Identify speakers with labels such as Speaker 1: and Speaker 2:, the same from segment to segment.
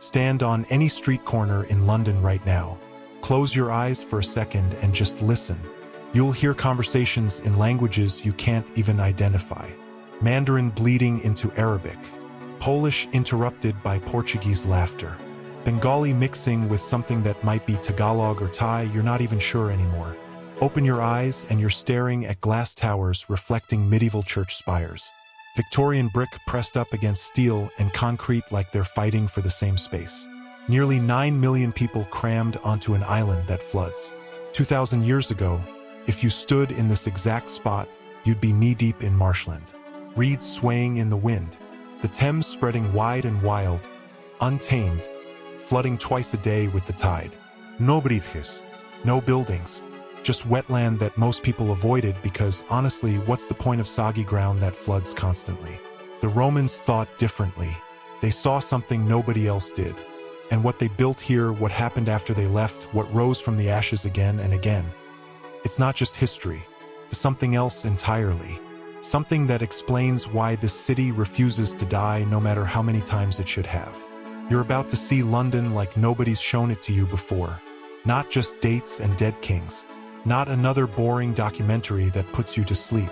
Speaker 1: Stand on any street corner in London right now. Close your eyes for a second and just listen. You'll hear conversations in languages you can't even identify. Mandarin bleeding into Arabic. Polish interrupted by Portuguese laughter. Bengali mixing with something that might be Tagalog or Thai, you're not even sure anymore. Open your eyes and you're staring at glass towers reflecting medieval church spires. Victorian brick pressed up against steel and concrete like they're fighting for the same space. Nearly 9 million people crammed onto an island that floods. 2,000 years ago, if you stood in this exact spot, you'd be knee-deep in marshland. Reeds swaying in the wind. The Thames spreading wide and wild, untamed, flooding twice a day with the tide. No bridges, no buildings, just wetland that most people avoided because, honestly, what's the point of soggy ground that floods constantly? The Romans thought differently. They saw something nobody else did. And what they built here, what happened after they left, what rose from the ashes again and again. It's not just history. It's something else entirely. Something that explains why this city refuses to die no matter how many times it should have. You're about to see London like nobody's shown it to you before. Not just dates and dead kings. Not another boring documentary that puts you to sleep.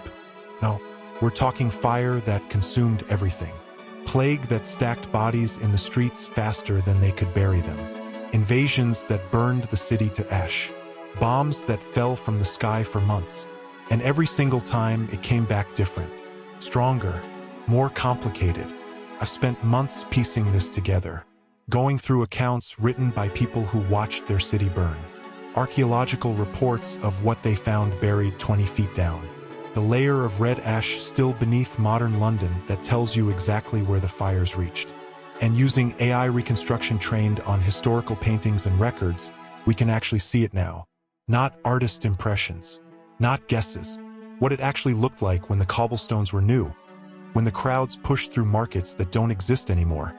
Speaker 1: No, we're talking fire that consumed everything. Plague that stacked bodies in the streets faster than they could bury them. Invasions that burned the city to ash. Bombs that fell from the sky for months. And every single time it came back different. Stronger. More complicated. I've spent months piecing this together. Going through accounts written by people who watched their city burn. Archaeological reports of what they found buried 20 feet down. The layer of red ash still beneath modern London that tells you exactly where the fires reached. And using AI reconstruction trained on historical paintings and records, we can actually see it now. Not artist impressions. Not guesses. What it actually looked like when the cobblestones were new. When the crowds pushed through markets that don't exist anymore.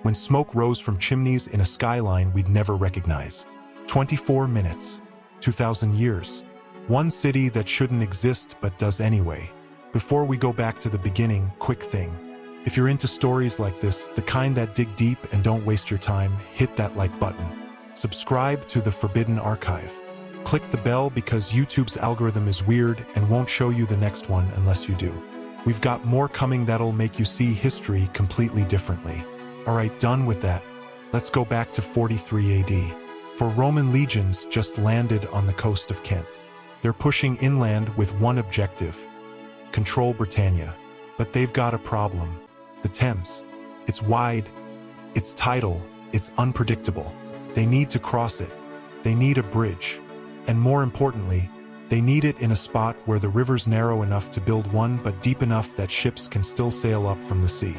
Speaker 1: When smoke rose from chimneys in a skyline we'd never recognize. 24 minutes. 2,000 years. One city that shouldn't exist but does anyway. Before we go back to the beginning, quick thing. If you're into stories like this, the kind that dig deep and don't waste your time, hit that like button. Subscribe to the Forbidden Archive. Click the bell because YouTube's algorithm is weird and won't show you the next one unless you do. We've got more coming that'll make you see history completely differently. Alright, done with that. Let's go back to 43 AD. For Roman legions just landed on the coast of Kent. They're pushing inland with one objective: control Britannia. But they've got a problem. The Thames. It's wide, it's tidal, it's unpredictable. They need to cross it. They need a bridge. And more importantly, they need it in a spot where the river's narrow enough to build one but deep enough that ships can still sail up from the sea.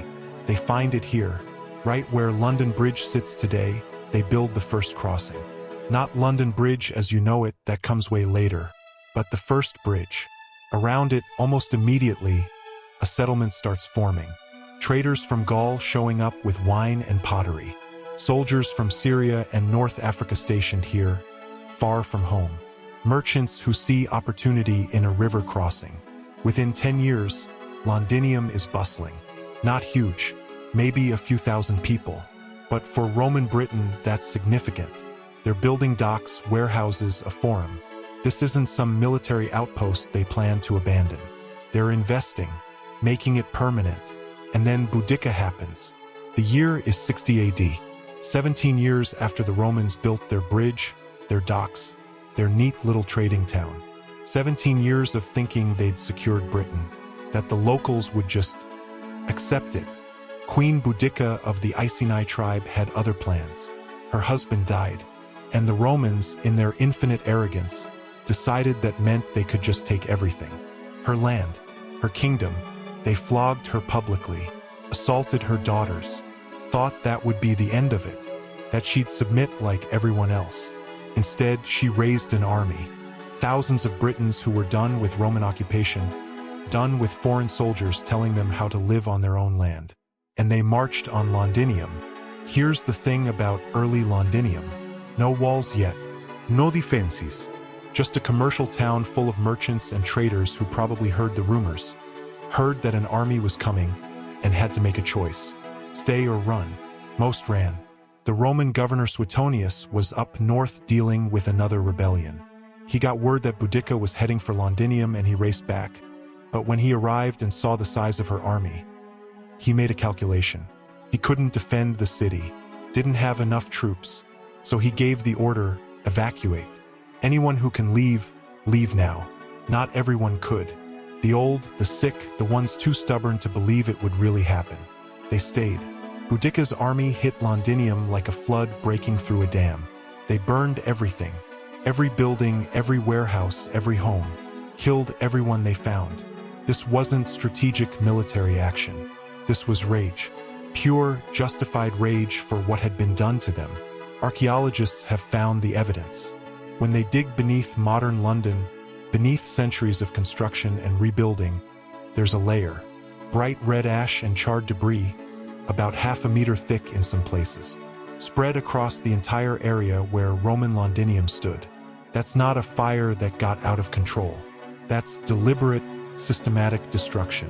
Speaker 1: They find it here. Right where London Bridge sits today, they build the first crossing. Not London Bridge as you know it, that comes way later, but the first bridge. Around it, almost immediately, a settlement starts forming. Traders from Gaul showing up with wine and pottery. Soldiers from Syria and North Africa stationed here, far from home. Merchants who see opportunity in a river crossing. Within 10 years, Londinium is bustling. Not huge, maybe a few thousand people. But for Roman Britain, that's significant. They're building docks, warehouses, a forum. This isn't some military outpost they plan to abandon. They're investing, making it permanent. And then Boudicca happens. The year is 60 AD. 17 years after the Romans built their bridge, their docks, their neat little trading town. 17 years of thinking they'd secured Britain, that the locals would just accept it. Queen Boudicca of the Iceni tribe had other plans. Her husband died, and the Romans, in their infinite arrogance, decided that meant they could just take everything. Her land, her kingdom. They flogged her publicly, assaulted her daughters, thought that would be the end of it, that she'd submit like everyone else. Instead, she raised an army. Thousands of Britons who were done with Roman occupation, done with foreign soldiers telling them how to live on their own land. And they marched on Londinium. Here's the thing about early Londinium. No walls yet. No defenses. Just a commercial town full of merchants and traders who probably heard the rumors. Heard that an army was coming and had to make a choice. Stay or run. Most ran. The Roman governor Suetonius was up north dealing with another rebellion. He got word that Boudicca was heading for Londinium and he raced back. But when he arrived and saw the size of her army, he made a calculation. He couldn't defend the city, didn't have enough troops, so he gave the order, evacuate. Anyone who can leave, leave now. Not everyone could. The old, the sick, the ones too stubborn to believe it would really happen. They stayed. Boudicca's army hit Londinium like a flood breaking through a dam. They burned everything. Every building, every warehouse, every home. Killed everyone they found. This wasn't strategic military action. This was rage. Pure, justified rage for what had been done to them. Archaeologists have found the evidence. When they dig beneath modern London, beneath centuries of construction and rebuilding, there's a layer. Bright red ash and charred debris, about half a meter thick in some places, spread across the entire area where Roman Londinium stood. That's not a fire that got out of control. That's deliberate, systematic destruction.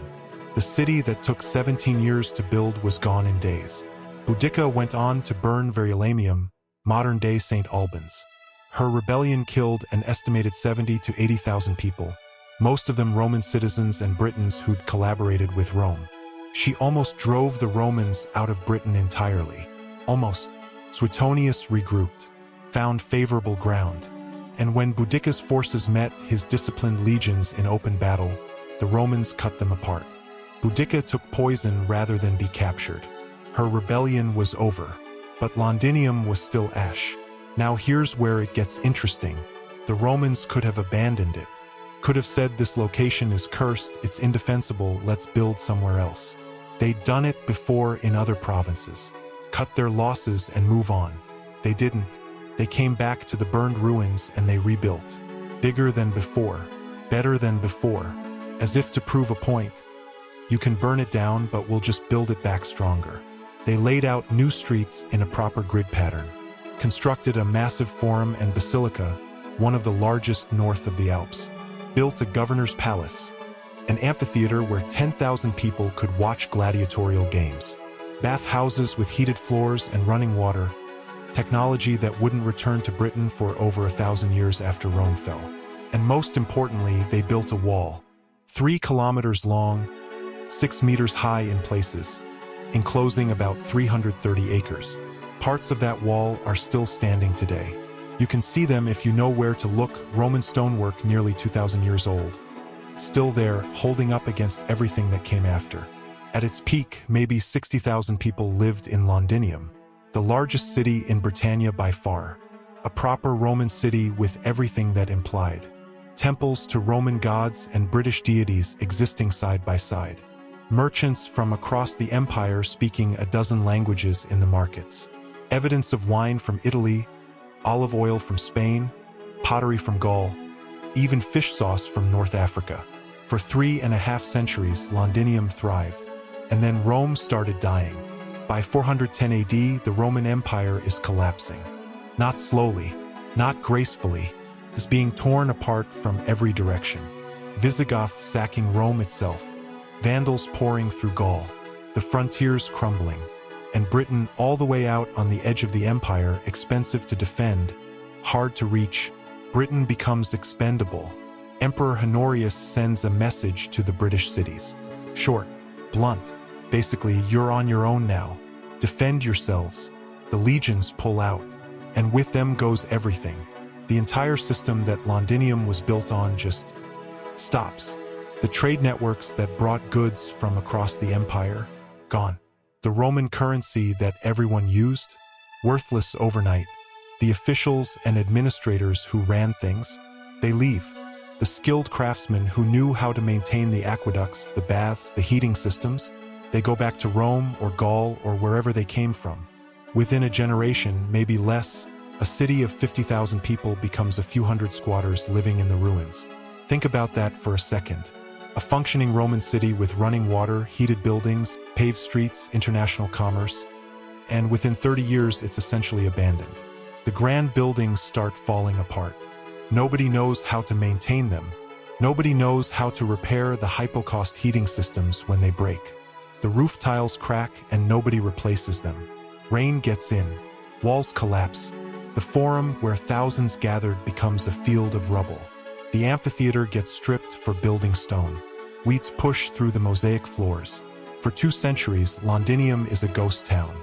Speaker 1: The city that took 17 years to build was gone in days. Boudicca went on to burn Verulamium, modern-day St. Albans. Her rebellion killed an estimated 70 to 80,000 people, most of them Roman citizens and Britons who'd collaborated with Rome. She almost drove the Romans out of Britain entirely. Almost. Suetonius regrouped, found favorable ground. And when Boudicca's forces met his disciplined legions in open battle, the Romans cut them apart. Boudicca took poison rather than be captured. Her rebellion was over, but Londinium was still ash. Now here's where it gets interesting. The Romans could have abandoned it. Could have said this location is cursed, it's indefensible, let's build somewhere else. They'd done it before in other provinces. Cut their losses and move on. They didn't. They came back to the burned ruins and they rebuilt. Bigger than before, better than before, as if to prove a point. You can burn it down, but we'll just build it back stronger. They laid out new streets in a proper grid pattern, constructed a massive forum and basilica, one of the largest north of the Alps, built a governor's palace, an amphitheater where 10,000 people could watch gladiatorial games, bath houses with heated floors and running water, technology that wouldn't return to Britain for over 1,000 years after Rome fell. And most importantly, they built a wall, 3 kilometers long, 6 meters high in places, enclosing about 330 acres. Parts of that wall are still standing today. You can see them if you know where to look. Roman stonework nearly 2,000 years old. Still there, holding up against everything that came after. At its peak, maybe 60,000 people lived in Londinium, the largest city in Britannia by far. A proper Roman city with everything that implied. Temples to Roman gods and British deities existing side by side. Merchants from across the empire speaking a dozen languages in the markets. Evidence of wine from Italy, olive oil from Spain, pottery from Gaul, even fish sauce from North Africa. For 3.5 centuries, Londinium thrived. And then Rome started dying. By 410 AD, the Roman Empire is collapsing. Not slowly, not gracefully. It's being torn apart from every direction. Visigoths sacking Rome itself. Vandals pouring through Gaul. The frontiers crumbling. And Britain all the way out on the edge of the empire, expensive to defend, hard to reach. Britain becomes expendable. Emperor Honorius sends a message to the British cities. Short, blunt. Basically, you're on your own now. Defend yourselves. The legions pull out. And with them goes everything. The entire system that Londinium was built on just stops. The trade networks that brought goods from across the empire, gone. The Roman currency that everyone used, worthless overnight. The officials and administrators who ran things, they leave. The skilled craftsmen who knew how to maintain the aqueducts, the baths, the heating systems, they go back to Rome or Gaul or wherever they came from. Within a generation, maybe less, a city of 50,000 people becomes a few hundred squatters living in the ruins. Think about that for a second. A functioning Roman city with running water, heated buildings, paved streets, international commerce. And within 30 years, it's essentially abandoned. The grand buildings start falling apart. Nobody knows how to maintain them. Nobody knows how to repair the hypocost heating systems when they break. The roof tiles crack and nobody replaces them. Rain gets in. Walls collapse. The forum where thousands gathered becomes a field of rubble. The amphitheater gets stripped for building stone. Weeds push through the mosaic floors. For 2 centuries, Londinium is a ghost town.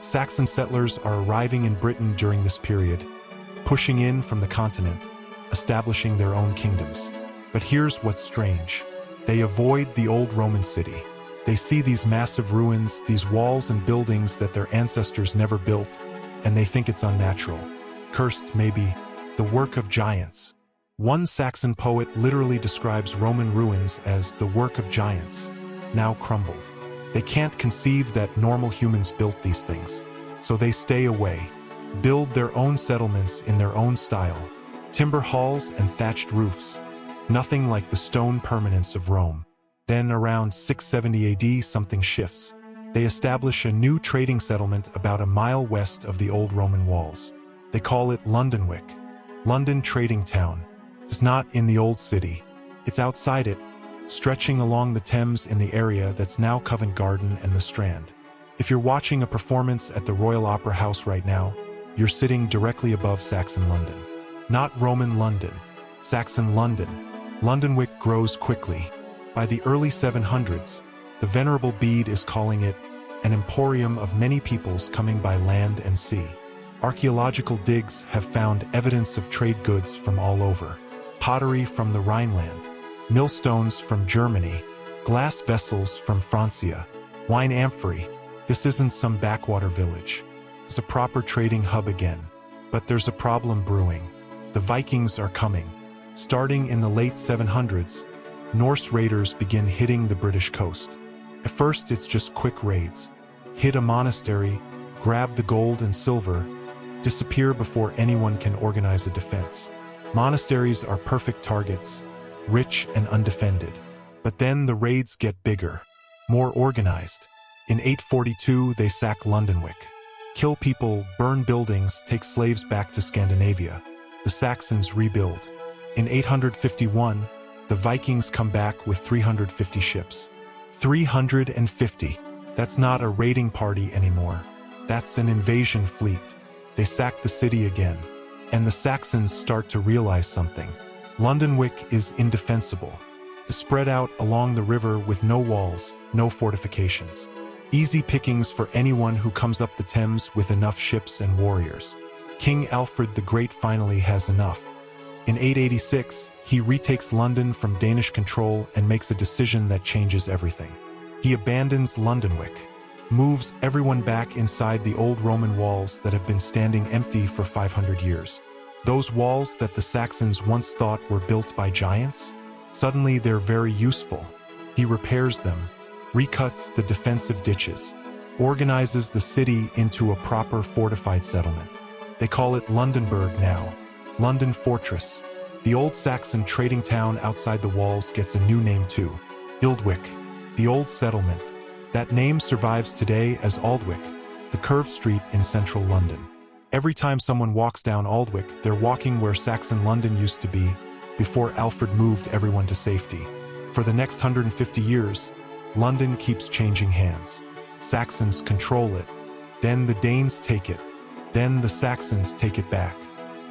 Speaker 1: Saxon settlers are arriving in Britain during this period, pushing in from the continent, establishing their own kingdoms. But here's what's strange. They avoid the old Roman city. They see these massive ruins, these walls and buildings that their ancestors never built, and they think it's unnatural. Cursed, maybe, the work of giants. One Saxon poet literally describes Roman ruins as the work of giants, now crumbled. They can't conceive that normal humans built these things, so they stay away, build their own settlements in their own style, timber halls and thatched roofs. Nothing like the stone permanence of Rome. Then around 670 AD something shifts. They establish a new trading settlement about a mile west of the old Roman walls. They call it Londonwick. London trading town. It's not in the old city. It's outside it, stretching along the Thames in the area that's now Covent Garden and the Strand. If you're watching a performance at the Royal Opera House right now, you're sitting directly above Saxon London. Not Roman London, Saxon London. Londonwick grows quickly. By the early 700s, the Venerable Bede is calling it an emporium of many peoples coming by land and sea. Archaeological digs have found evidence of trade goods from all over. Pottery from the Rhineland, millstones from Germany, glass vessels from Francia, wine amphory. This isn't some backwater village. It's a proper trading hub again. But there's a problem brewing. The Vikings are coming. Starting in the late 700s, Norse raiders begin hitting the British coast. At first, it's just quick raids. Hit a monastery, grab the gold and silver, disappear before anyone can organize a defense. Monasteries are perfect targets, rich and undefended. But then the raids get bigger, more organized. In 842, they sack Londonwick. Kill people, burn buildings, take slaves back to Scandinavia. The Saxons rebuild. In 851, the Vikings come back with 350 ships. 350. That's not a raiding party anymore. That's an invasion fleet. They sack the city again. And the Saxons start to realize something. Londonwick is indefensible. It's spread out along the river with no walls, no fortifications. Easy pickings for anyone who comes up the Thames with enough ships and warriors. King Alfred the Great finally has enough. In 886, he retakes London from Danish control and makes a decision that changes everything. He abandons Londonwick, moves everyone back inside the old Roman walls that have been standing empty for 500 years. Those walls that the Saxons once thought were built by giants? Suddenly they're very useful. He repairs them, recuts the defensive ditches, organizes the city into a proper fortified settlement. They call it Londonburg now, London Fortress. The old Saxon trading town outside the walls gets a new name too, Ildwick, the old settlement. That name survives today as Aldwick, the curved street in central London. Every time someone walks down Aldwick, they're walking where Saxon London used to be, before Alfred moved everyone to safety. For the next 150 years, London keeps changing hands. Saxons control it, then the Danes take it, then the Saxons take it back.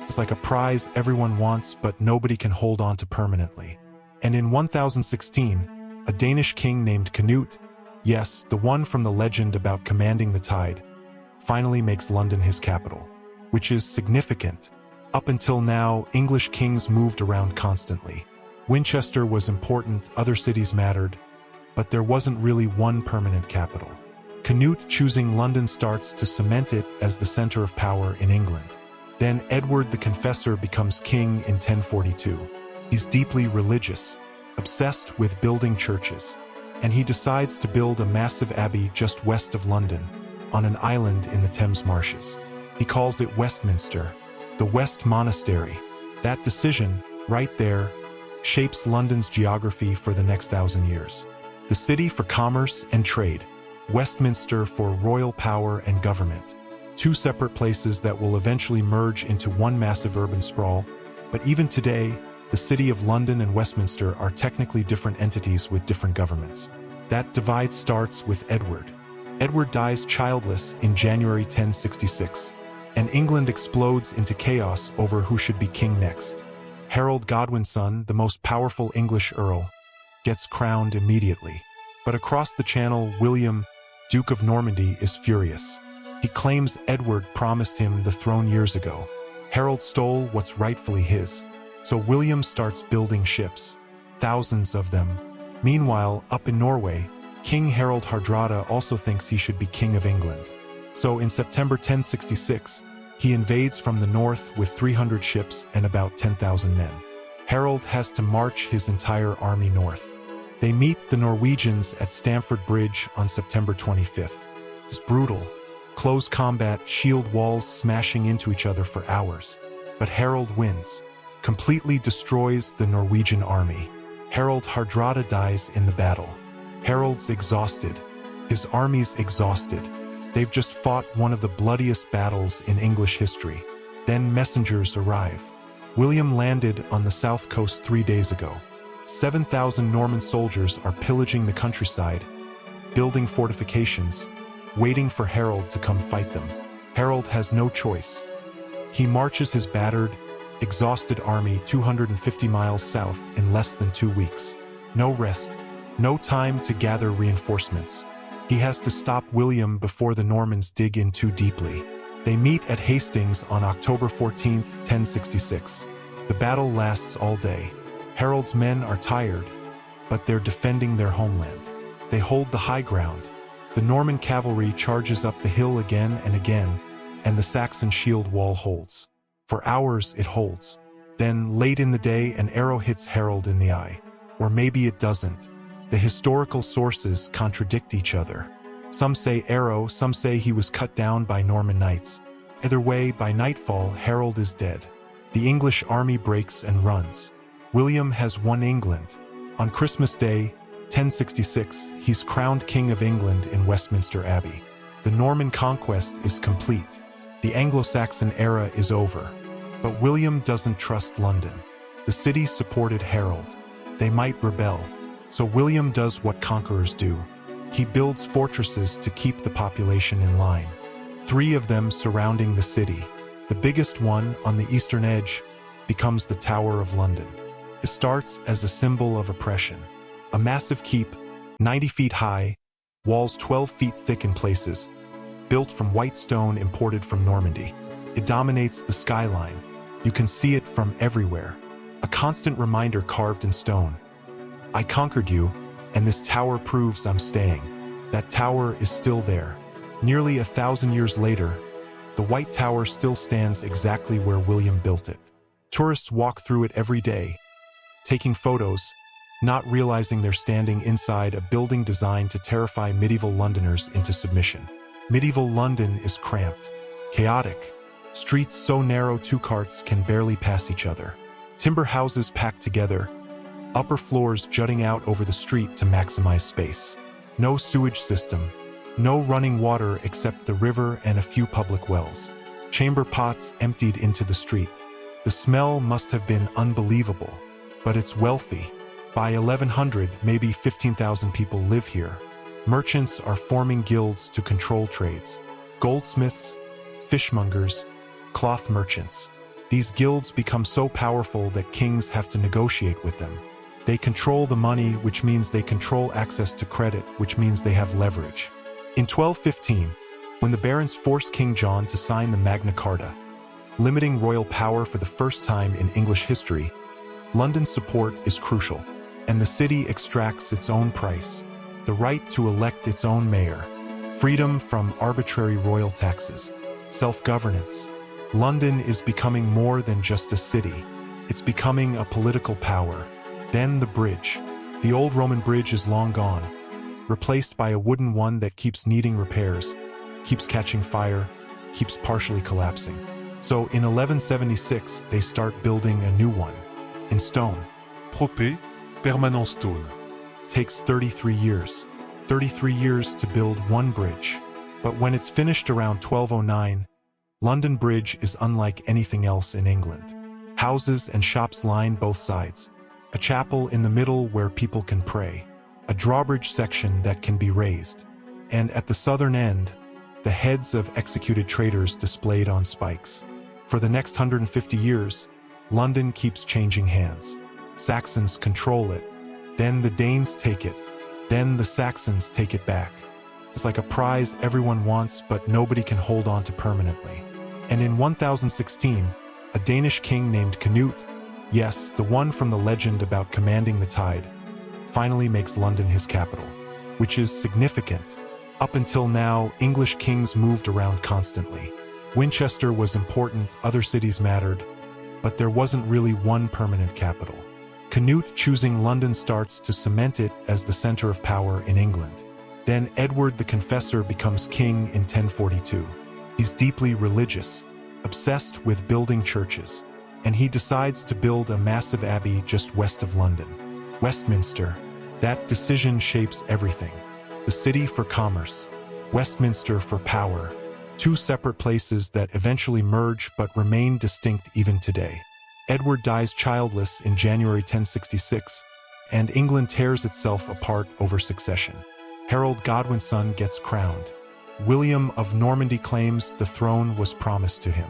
Speaker 1: It's like a prize everyone wants, but nobody can hold on to permanently. And in 1016, a Danish king named Canute, yes, the one from the legend about commanding the tide, finally makes London his capital, which is significant. Up until now, English kings moved around constantly. Winchester was important, other cities mattered, but there wasn't really one permanent capital. Canute choosing London starts to cement it as the center of power in England. Then Edward the Confessor becomes king in 1042. He's deeply religious, obsessed with building churches, and he decides to build a massive abbey just west of London, on an island in the Thames marshes. He calls it Westminster, the West Monastery. That decision, right there, shapes London's geography for the next 1,000 years. The city for commerce and trade, Westminster for royal power and government. Two separate places that will eventually merge into one massive urban sprawl. But even today, the City of London and Westminster are technically different entities with different governments. That divide starts with Edward. Edward dies childless in January 1066. and England explodes into chaos over who should be king next. Harold Godwin's son, the most powerful English earl, gets crowned immediately. But across the channel, William, Duke of Normandy, is furious. He claims Edward promised him the throne years ago. Harold stole what's rightfully his. So William starts building ships, thousands of them. Meanwhile, up in Norway, King Harald Hardrada also thinks he should be king of England. So in September 1066, he invades from the north with 300 ships and about 10,000 men. Harold has to march his entire army north. They meet the Norwegians at Stamford Bridge on September 25th. It's brutal. Close combat, shield walls smashing into each other for hours. But Harold wins, completely destroys the Norwegian army. Harald Hardrada dies in the battle. Harold's exhausted. His army's exhausted. They've just fought one of the bloodiest battles in English history. Then messengers arrive. William landed on the south coast 3 days ago. 7,000 Norman soldiers are pillaging the countryside, building fortifications, waiting for Harold to come fight them. Harold has no choice. He marches his battered, exhausted army 250 miles south in less than 2 weeks. No rest, no time to gather reinforcements. He has to stop William before the Normans dig in too deeply. They meet at Hastings on October 14, 1066. The battle lasts all day. Harold's men are tired, but they're defending their homeland. They hold the high ground. The Norman cavalry charges up the hill again and again, and the Saxon shield wall holds. For hours it holds. Then, late in the day, an arrow hits Harold in the eye. Or maybe it doesn't. The historical sources contradict each other. Some say arrow, some say he was cut down by Norman knights. Either way, by nightfall, Harold is dead. The English army breaks and runs. William has won England. On Christmas Day, 1066, he's crowned King of England in Westminster Abbey. The Norman conquest is complete. The Anglo-Saxon era is over. But William doesn't trust London. The city supported Harold. They might rebel. So William does what conquerors do. He builds fortresses to keep the population in line. 3 of them surrounding the city. The biggest one, on the eastern edge, becomes the Tower of London. It starts as a symbol of oppression. A massive keep, 90 feet high, walls 12 feet thick in places, built from white stone imported from Normandy. It dominates the skyline. You can see it from everywhere. A constant reminder carved in stone. I conquered you, and this tower proves I'm staying. That tower is still there. Nearly 1,000 years later, the White Tower still stands exactly where William built it. Tourists walk through it every day, taking photos, not realizing they're standing inside a building designed to terrify medieval Londoners into submission. Medieval London is cramped, chaotic. Streets so narrow 2 carts can barely pass each other. Timber houses packed together, upper floors jutting out over the street to maximize space. No sewage system, no running water except the river and a few public wells. Chamber pots emptied into the street. The smell must have been unbelievable, but it's wealthy. By 1100, maybe 15,000 people live here. Merchants are forming guilds to control trades. Goldsmiths, fishmongers, cloth merchants. These guilds become so powerful that kings have to negotiate with them. They control the money, which means they control access to credit, which means they have leverage. In 1215, when the barons forced King John to sign the Magna Carta, limiting royal power for the first time in English history, London's support is crucial, and the city extracts its own price, the right to elect its own mayor, freedom from arbitrary royal taxes, self-governance. London is becoming more than just a city. It's becoming a political power. Then the bridge. The old Roman bridge is long gone, replaced by a wooden one that keeps needing repairs, keeps catching fire, keeps partially collapsing. So in 1176, they start building a new one, in stone.
Speaker 2: Propé, permanent stone.
Speaker 1: Takes 33 years. 33 years to build one bridge. But when it's finished around 1209, London Bridge is unlike anything else in England. Houses and shops line both sides. A chapel in the middle where people can pray. A drawbridge section that can be raised. And at the southern end, the heads of executed traitors displayed on spikes. For the next 150 years, London keeps changing hands. Saxons control it, then the Danes take it, then the Saxons take it back. It's like a prize everyone wants, but nobody can hold on to permanently. And in 1016, a Danish king named Canute, yes, the one from the legend about commanding the tide, finally makes London his capital, which is significant. Up until now, English kings moved around constantly. Winchester was important, other cities mattered, but there wasn't really one permanent capital. Canute choosing London starts to cement it as the center of power in England. Then Edward the Confessor becomes king in 1042. He's deeply religious, obsessed with building churches, and he decides to build a massive abbey just west of London. Westminster. That decision shapes everything. The city for commerce, Westminster for power. Two separate places that eventually merge but remain distinct even today. Edward dies childless in January 1066, and England tears itself apart over succession. Harold Godwin's son gets crowned. William of Normandy claims the throne was promised to him.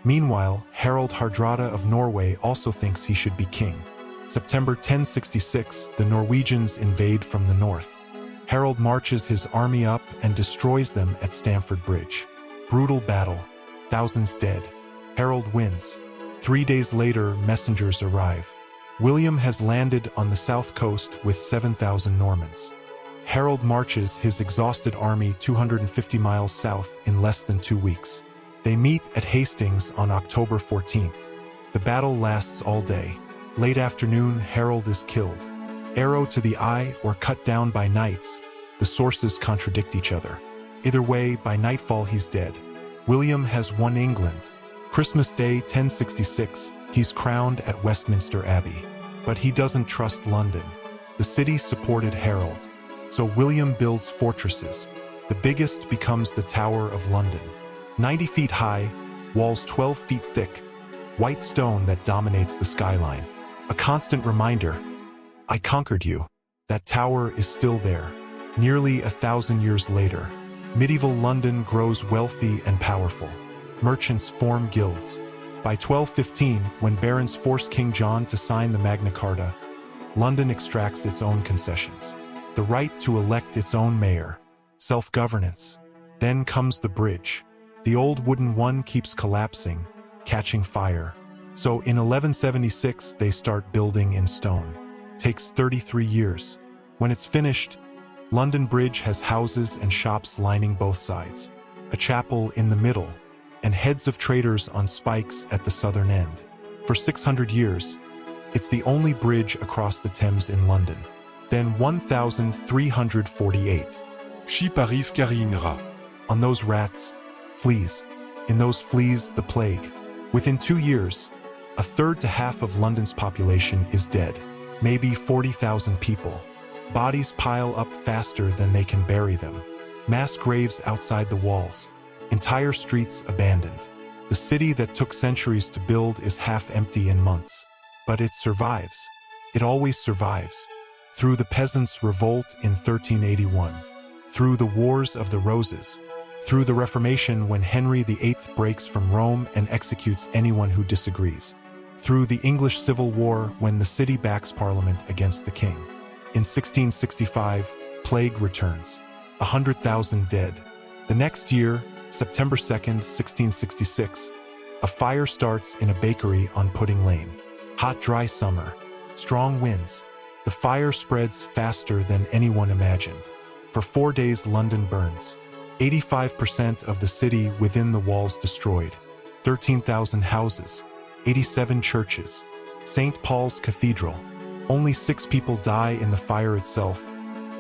Speaker 1: Meanwhile, Harald Hardrada of Norway also thinks he should be king. September 1066, the Norwegians invade from the north. Harold marches his army up and destroys them at Stamford Bridge. Brutal battle, thousands dead. Harold wins. 3 days later, messengers arrive. William has landed on the south coast with 7,000 Normans. Harold marches his exhausted army 250 miles south in less than 2 weeks. They meet at Hastings on October 14th. The battle lasts all day. Late afternoon, Harold is killed. Arrow to the eye or cut down by knights. The sources contradict each other. Either way, by nightfall he's dead. William has won England. Christmas Day 1066, he's crowned at Westminster Abbey. But he doesn't trust London. The city supported Harold. So William builds fortresses. The biggest becomes the Tower of London. 90 feet high, walls 12 feet thick, white stone that dominates the skyline. A constant reminder, I conquered you. That tower is still there. Nearly 1,000 years later, medieval London grows wealthy and powerful. Merchants form guilds. By 1215, when barons force King John to sign the Magna Carta, London extracts its own concessions. The right to elect its own mayor, self-governance. Then comes the bridge. The old wooden one keeps collapsing, catching fire. So in 1176, they start building in stone. Takes 33 years. When it's finished, London Bridge has houses and shops lining both sides, a chapel in the middle, and heads of traders on spikes at the southern end. For 600 years, it's the only bridge across the Thames in London. Then 1348.
Speaker 2: Ship arrive Caringra.
Speaker 1: On those rats, fleas. In those fleas, the plague. Within 2 years, a third to half of London's population is dead. Maybe 40,000 people. Bodies pile up faster than they can bury them. Mass graves outside the walls. Entire streets abandoned. The city that took centuries to build is half empty in months. But it survives. It always survives. Through the peasants' revolt in 1381. Through the Wars of the Roses. Through the Reformation when Henry VIII breaks from Rome and executes anyone who disagrees. Through the English Civil War when the city backs Parliament against the king. In 1665, plague returns. 100,000 dead. The next year, September 2nd, 1666, a fire starts in a bakery on Pudding Lane. Hot, dry summer. Strong winds. The fire spreads faster than anyone imagined. For 4 days, London burns. 85% of the city within the walls destroyed. 13,000 houses. 87 churches. St. Paul's Cathedral. Only 6 people die in the fire itself,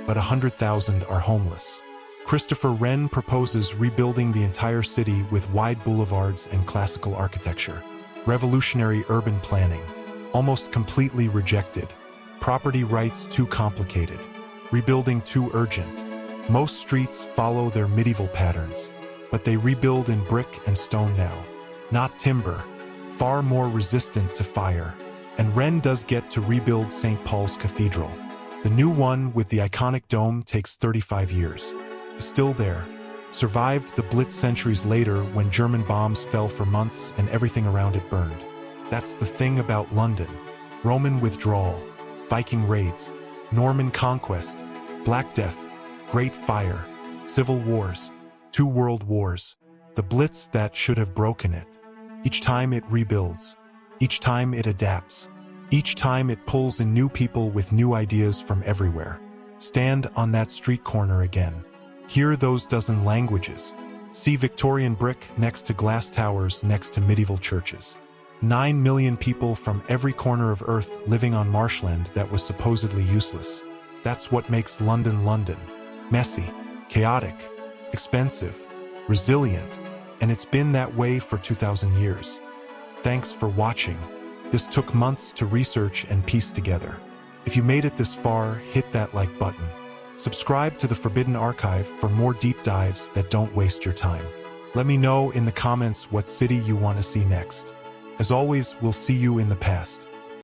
Speaker 1: but 100,000 are homeless. Christopher Wren proposes rebuilding the entire city with wide boulevards and classical architecture. Revolutionary urban planning. Almost completely rejected. Property rights too complicated. Rebuilding too urgent. Most streets follow their medieval patterns, but they rebuild in brick and stone now. Not timber. Far more resistant to fire. And Wren does get to rebuild St. Paul's Cathedral. The new one with the iconic dome takes 35 years. Still there. Survived the Blitz centuries later when German bombs fell for months and everything around it burned. That's the thing about London. Roman withdrawal, Viking raids, Norman conquest, Black Death, Great Fire, civil wars, 2 world wars, the Blitz that should have broken it. Each time it rebuilds, each time it adapts, each time it pulls in new people with new ideas from everywhere. Stand on that street corner again. Hear those dozen languages. See Victorian brick next to glass towers next to medieval churches. 9 million people from every corner of Earth living on marshland that was supposedly useless. That's what makes London London. Messy, chaotic, expensive, resilient, and it's been that way for 2,000 years. Thanks for watching. This took months to research and piece together. If you made it this far, hit that like button. Subscribe to the Forbidden Archive for more deep dives that don't waste your time. Let me know in the comments what city you want to see next. As always, we'll see you in the past.